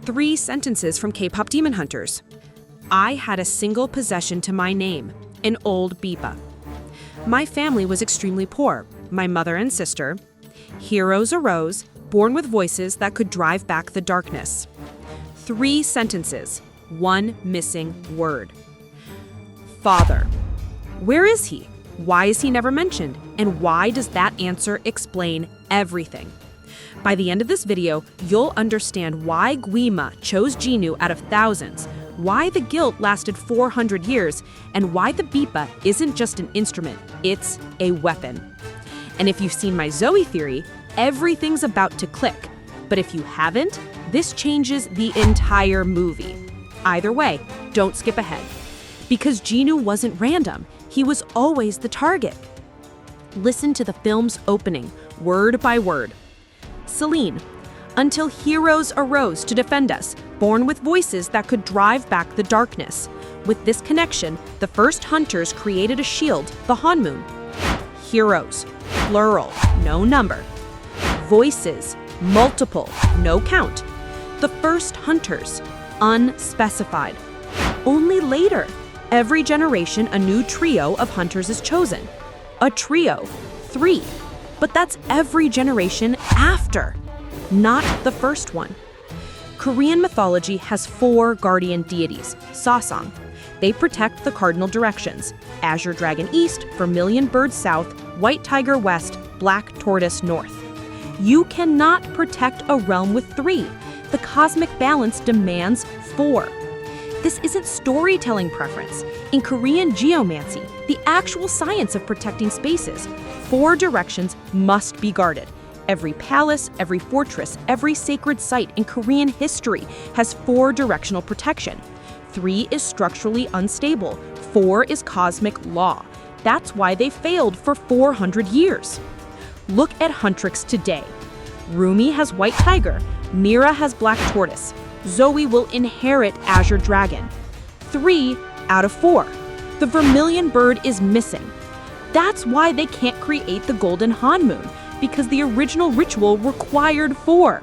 3 sentences from K-pop demon hunters. I had a single possession to my name, an old bipa. My family was extremely poor, my mother and sister. Heroes arose, born with voices that could drive back the darkness. 3 sentences, 1 missing word. Father. Where is he? Why is he never mentioned? And why does that answer explain everything? By the end of this video, you'll understand why Guima chose Jinu out of thousands, why the guilt lasted 400 years, and why the bipa isn't just an instrument, it's a weapon. And if you've seen my Zoe theory, everything's about to click. But if you haven't, this changes the entire movie. Either way, don't skip ahead. Because Jinu wasn't random, he was always the target. Listen to the film's opening, word by word. Celine, until heroes arose to defend us, born with voices that could drive back the darkness. With this connection, the first hunters created a shield, the Hanmoon. Heroes, plural, no number. Voices, multiple, no count. The first hunters, unspecified. Only later, every generation a new trio of hunters is chosen. A trio, 3. But that's every generation after, not the first one. Korean mythology has 4 guardian deities, Sasang. They protect the cardinal directions: Azure Dragon East, Vermilion Bird South, White Tiger West, Black Tortoise North. You cannot protect a realm with 3. The cosmic balance demands 4. This isn't storytelling preference. In Korean geomancy, the actual science of protecting spaces, 4 directions must be guarded. Every palace, every fortress, every sacred site in Korean history has 4 directional protection. 3 is structurally unstable. 4 is cosmic law. That's why they failed for 400 years. Look at Huntrix today. Rumi has White Tiger. Mira has Black Tortoise. Zoe will inherit Azure Dragon. 3 out of 4. The Vermilion Bird is missing. That's why they can't create the Golden Hanmoon, because the original ritual required 4.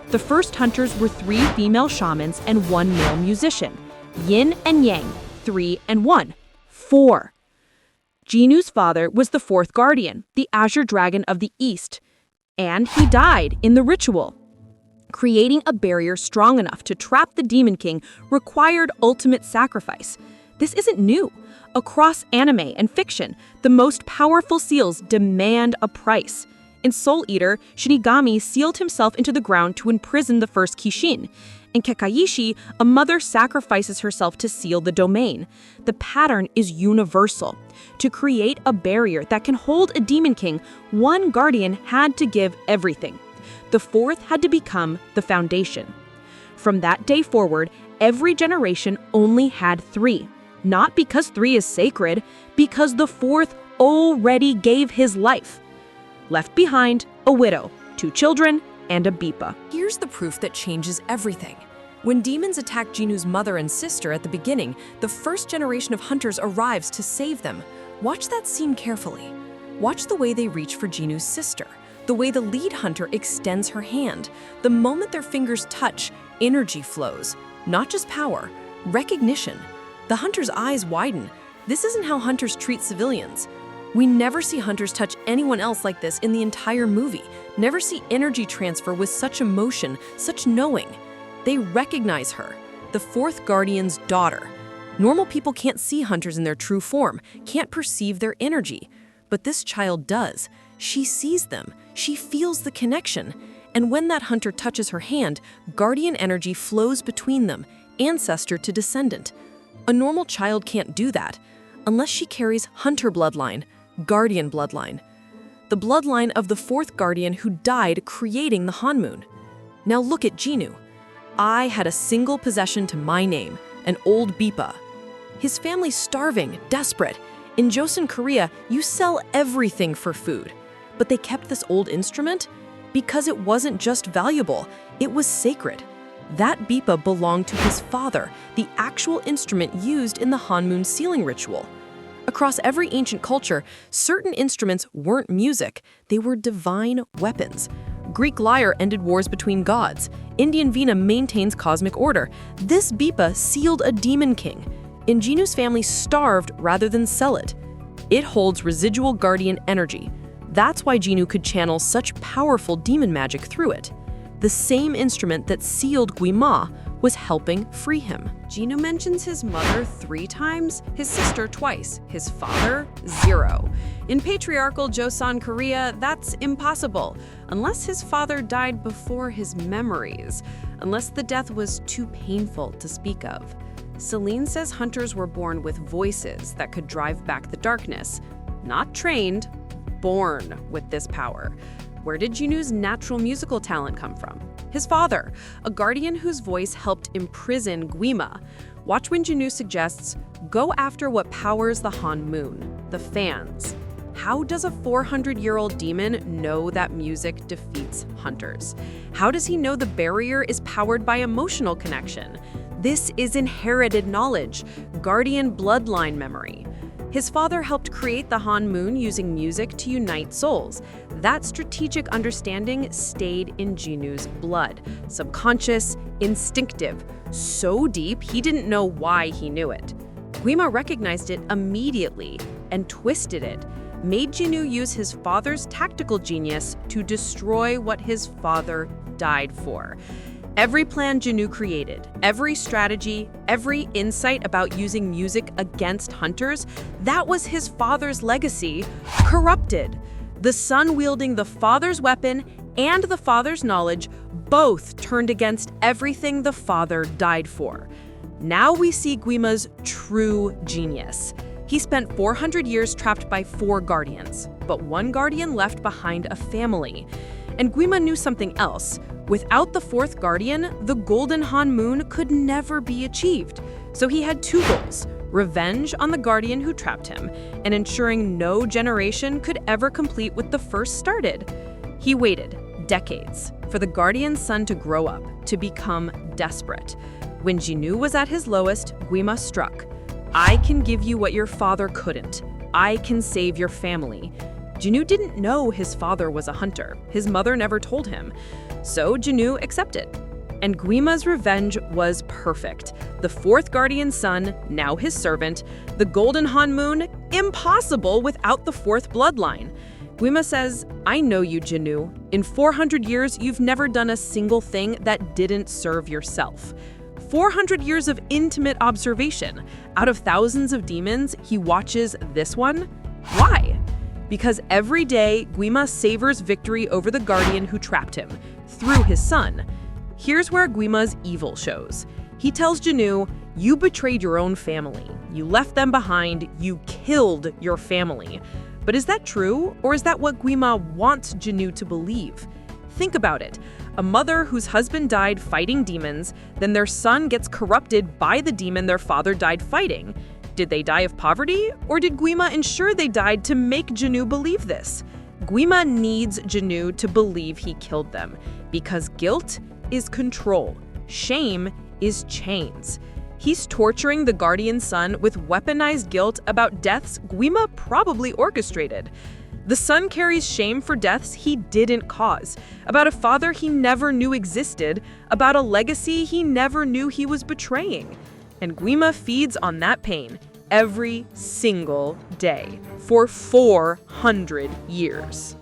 The first hunters were 3 female shamans and 1 male musician. Yin and Yang, 3 and 1. 4. Jinu's father was the 4th guardian, the Azure Dragon of the East, and he died in the ritual. Creating a barrier strong enough to trap the Demon King required ultimate sacrifice. This isn't new. Across anime and fiction, the most powerful seals demand a price. In Soul Eater, Shinigami sealed himself into the ground to imprison the first Kishin. In Kekaishi, a mother sacrifices herself to seal the domain. The pattern is universal. To create a barrier that can hold a Demon King, one guardian had to give everything. The 4th had to become the foundation. From that day forward, every generation only had 3. Not because 3 is sacred, because the 4th already gave his life. Left behind, a widow, 2 children, and a bipa. Here's the proof that changes everything. When demons attack Jinu's mother and sister at the beginning, the first generation of hunters arrives to save them. Watch that scene carefully. Watch the way they reach for Jinu's sister, the way the lead hunter extends her hand. The moment their fingers touch, energy flows. Not just power, recognition. The hunter's eyes widen. This isn't how hunters treat civilians. We never see hunters touch anyone else like this in the entire movie. Never see energy transfer with such emotion, such knowing. They recognize her, the 4th guardian's daughter. Normal people can't see hunters in their true form, can't perceive their energy. But this child does. She sees them. She feels the connection. And when that hunter touches her hand, guardian energy flows between them, ancestor to descendant. A normal child can't do that, unless she carries hunter bloodline, guardian bloodline. The bloodline of the 4th guardian who died creating the Hanmoon. Now look at Jinu. I had a single possession to my name, an old bipa. His family's starving, desperate. In Joseon, Korea, you sell everything for food. But they kept this old instrument because it wasn't just valuable, it was sacred. That bipa belonged to his father, the actual instrument used in the Hanmoon sealing ritual. Across every ancient culture, certain instruments weren't music, they were divine weapons. Greek lyre ended wars between gods. Indian Veena maintains cosmic order. This Bipa sealed a demon king. And Jinu's family starved rather than sell it. It holds residual guardian energy. That's why Jinu could channel such powerful demon magic through it. The same instrument that sealed Guima was helping free him. Jinu mentions his mother 3 times, his sister twice, his father 0. In patriarchal Joseon Korea, that's impossible, unless his father died before his memories, unless the death was too painful to speak of. Celine says hunters were born with voices that could drive back the darkness. Not trained, born with this power. Where did Jinu's natural musical talent come from? His father, a guardian whose voice helped imprison Guima. Watch when Jinu suggests, go after what powers the Han Moon, the fans. How does a 400-year-old demon know that music defeats hunters? How does he know the barrier is powered by emotional connection? This is inherited knowledge, guardian bloodline memory. His father helped create the Han Moon using music to unite souls. That strategic understanding stayed in Jinu's blood, subconscious, instinctive, so deep he didn't know why he knew it. Guima recognized it immediately and twisted it, made Jinu use his father's tactical genius to destroy what his father died for. Every plan Jinu created, every strategy, every insight about using music against hunters, that was his father's legacy, corrupted. The son wielding the father's weapon and the father's knowledge both turned against everything the father died for. Now we see Guima's true genius. He spent 400 years trapped by 4 guardians, but one guardian left behind a family. And Guima knew something else. Without the 4th guardian, the Golden Han Moon could never be achieved. So he had 2 goals: revenge on the guardian who trapped him, and ensuring no generation could ever complete what the first started. He waited decades for the guardian's son to grow up, to become desperate. When Jinu was at his lowest, Guima struck. I can give you what your father couldn't. I can save your family. Jinu didn't know his father was a hunter. His mother never told him. So Jinu accepted. And Guima's revenge was perfect. The 4th guardian's son, now his servant, the Golden Han Moon, impossible without the 4th bloodline. Guima says, I know you, Jinu. In 400 years, you've never done a single thing that didn't serve yourself. 400 years of intimate observation. Out of thousands of demons, he watches this one. Why? Because every day, Guima savors victory over the guardian who trapped him, through his son. Here's where Guima's evil shows. He tells Jinu, you betrayed your own family. You left them behind. You killed your family. But is that true, or is that what Guima wants Jinu to believe? Think about it. A mother whose husband died fighting demons, then their son gets corrupted by the demon their father died fighting. Did they die of poverty, or did Guima ensure they died to make Jinu believe this? Guima needs Jinu to believe he killed them, because guilt is control, shame is chains. He's torturing the guardian's son with weaponized guilt about deaths Guima probably orchestrated. The son carries shame for deaths he didn't cause, about a father he never knew existed, about a legacy he never knew he was betraying. And Guima feeds on that pain every single day for 400 years.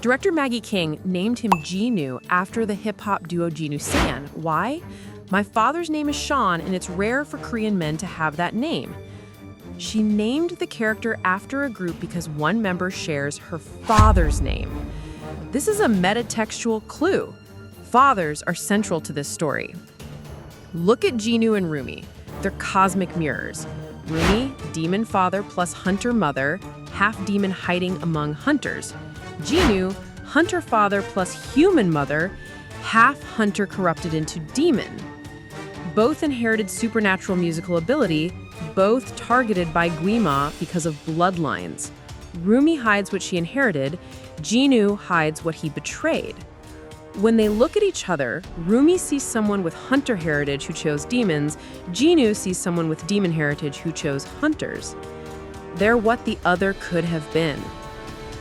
Director Maggie King named him Jinu after the hip-hop duo Jinu San. Why? My father's name is Sean, and it's rare for Korean men to have that name. She named the character after a group because one member shares her father's name. This is a metatextual clue. Fathers are central to this story. Look at Jinu and Rumi. They're cosmic mirrors. Rumi, demon father plus hunter mother, half demon hiding among hunters. Jinu, hunter father plus human mother, half hunter corrupted into demon. Both inherited supernatural musical ability, both targeted by Guima because of bloodlines. Rumi hides what she inherited, Jinu hides what he betrayed. When they look at each other, Rumi sees someone with hunter heritage who chose demons, Jinu sees someone with demon heritage who chose hunters. They're what the other could have been.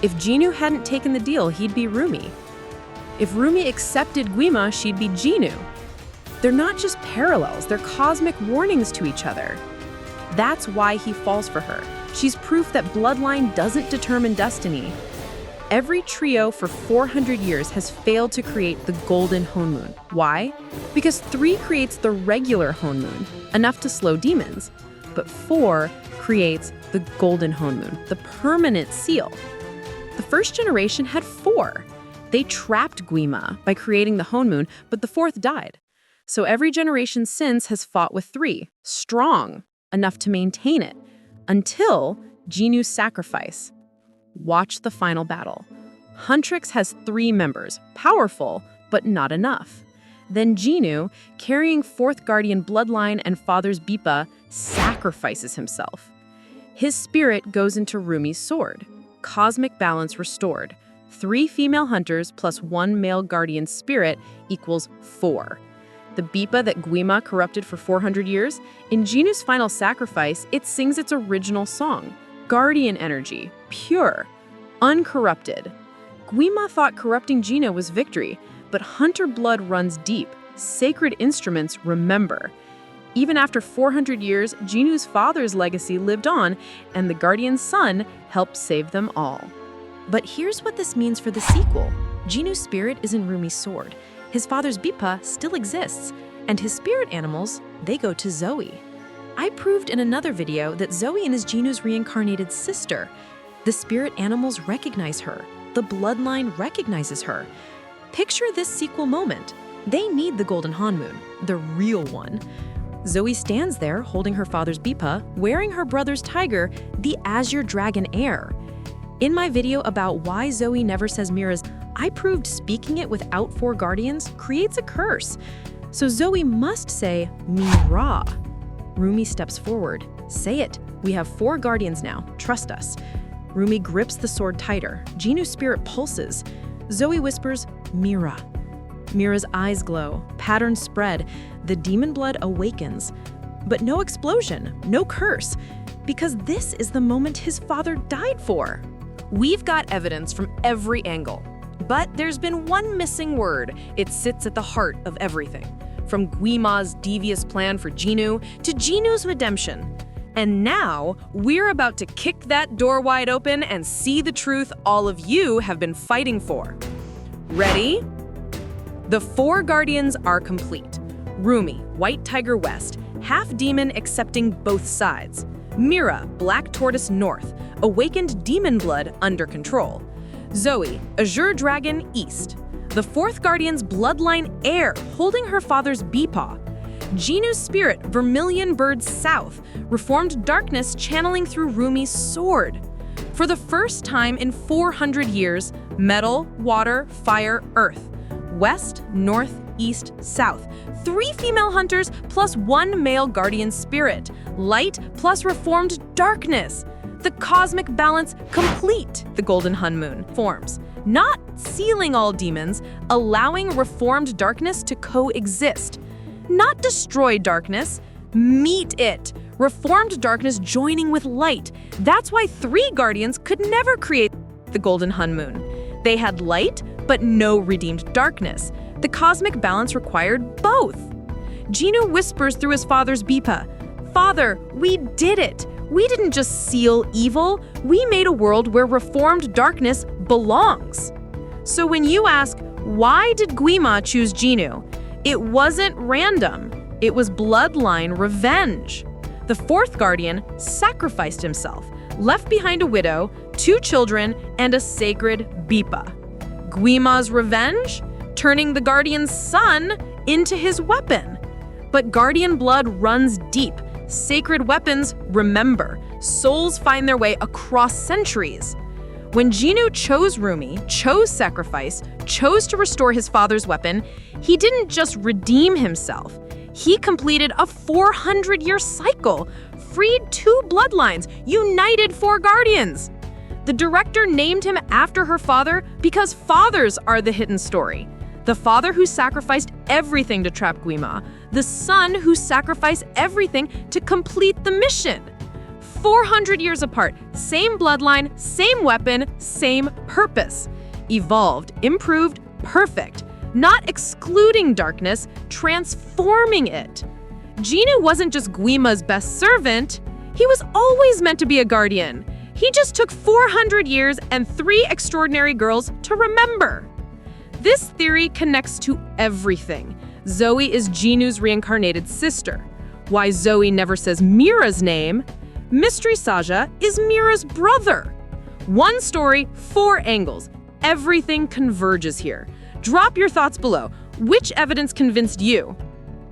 If Jinu hadn't taken the deal, he'd be Rumi. If Rumi accepted Guima, she'd be Jinu. They're not just parallels, they're cosmic warnings to each other. That's why he falls for her. She's proof that bloodline doesn't determine destiny. Every trio for 400 years has failed to create the golden Honmoon. Why? Because 3 creates the regular Honmoon, enough to slow demons. But 4 creates the golden Honmoon, the permanent seal. The first generation had 4. They trapped Guima by creating the Honmoon, but the 4th died. So every generation since has fought with 3, strong, enough to maintain it, until Jinu's sacrifice. Watch the final battle. Huntrix has 3 members, powerful, but not enough. Then Jinu, carrying 4th guardian bloodline and father's Bipa, sacrifices himself. His spirit goes into Rumi's sword. Cosmic balance restored. 3 female hunters plus 1 male guardian spirit equals 4. The Bipa that Guima corrupted for 400 years, in Jinu's final sacrifice, it sings its original song. Guardian energy, pure, uncorrupted. Guima thought corrupting Jinu was victory, but hunter blood runs deep. Sacred instruments remember. Even after 400 years, Jinu's father's legacy lived on, and the guardian's son helped save them all. But here's what this means for the sequel. Jinu's spirit is in Rumi's sword. His father's Bipa still exists, and his spirit animals, they go to Zoe. I proved in another video that Zoe is Jinu's reincarnated sister. The spirit animals recognize her. The bloodline recognizes her. Picture this sequel moment. They need the golden Honmoon, the real one. Zoe stands there holding her father's Bipa, wearing her brother's tiger, the azure dragon heir. In my video about why Zoe never says Mira's, I proved speaking it without 4 guardians creates a curse. So Zoe must say Mira. Rumi steps forward. Say it. We have 4 guardians now. Trust us. Rumi grips the sword tighter. Jinu's spirit pulses. Zoe whispers, Mira. Mira's eyes glow. Patterns spread. The demon blood awakens. But no explosion, no curse, because this is the moment his father died for. We've got evidence from every angle. But there's been one missing word. It sits at the heart of everything. From Guima's devious plan for Jinu to Jinu's redemption. And now, we're about to kick that door wide open and see the truth all of you have been fighting for. Ready? The 4 guardians are complete. Rumi, White Tiger West, half demon accepting both sides. Mira, Black Tortoise North, awakened demon blood under control. Zoe, Azure Dragon East, the 4th guardian's bloodline heir holding her father's Bipa. Jinu's spirit, Vermilion Bird South, reformed darkness channeling through Rumi's sword. For the first time in 400 years, metal, water, fire, earth. West, north, east, south. 3 female hunters plus 1 male guardian spirit. Light plus reformed darkness. The cosmic balance complete, the golden Honmoon forms. Not sealing all demons, allowing reformed darkness to coexist. Not destroy darkness, meet it. Reformed darkness joining with light. That's why 3 guardians could never create the golden Honmoon. They had light, but no redeemed darkness. The cosmic balance required both. Jinu whispers through his father's Bipa, Father, we did it. We didn't just seal evil, we made a world where reformed darkness belongs. So when you ask, why did Guima choose Jinu? It wasn't random. It was bloodline revenge. The 4th guardian sacrificed himself, left behind a widow, 2 children, and a sacred Bipa. Guima's revenge? Turning the guardian's son into his weapon. But guardian blood runs deep. Sacred weapons remember. Souls find their way across centuries. When Jinu chose Rumi, chose sacrifice, chose to restore his father's weapon, he didn't just redeem himself. He completed a 400-year cycle, freed 2 bloodlines, united 4 guardians. The director named him after her father because fathers are the hidden story. The father who sacrificed everything to trap Guima, the son who sacrificed everything to complete the mission. 400 years apart, same bloodline, same weapon, same purpose. Evolved, improved, perfect, not excluding darkness, transforming it. Jinu wasn't just Guima's best servant. He was always meant to be a guardian. He just took 400 years and 3 extraordinary girls to remember. This theory connects to everything. Zoe is Jinu's reincarnated sister. Why Zoe never says Mira's name. Mystery Saja is Mira's brother. One story, 4 angles. Everything converges here. Drop your thoughts below. Which evidence convinced you?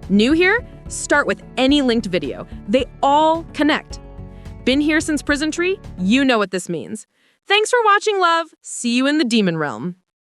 New here? Start with any linked video. They all connect. Been here since Prison Tree? You know what this means. Thanks for watching, love. See you in the demon realm.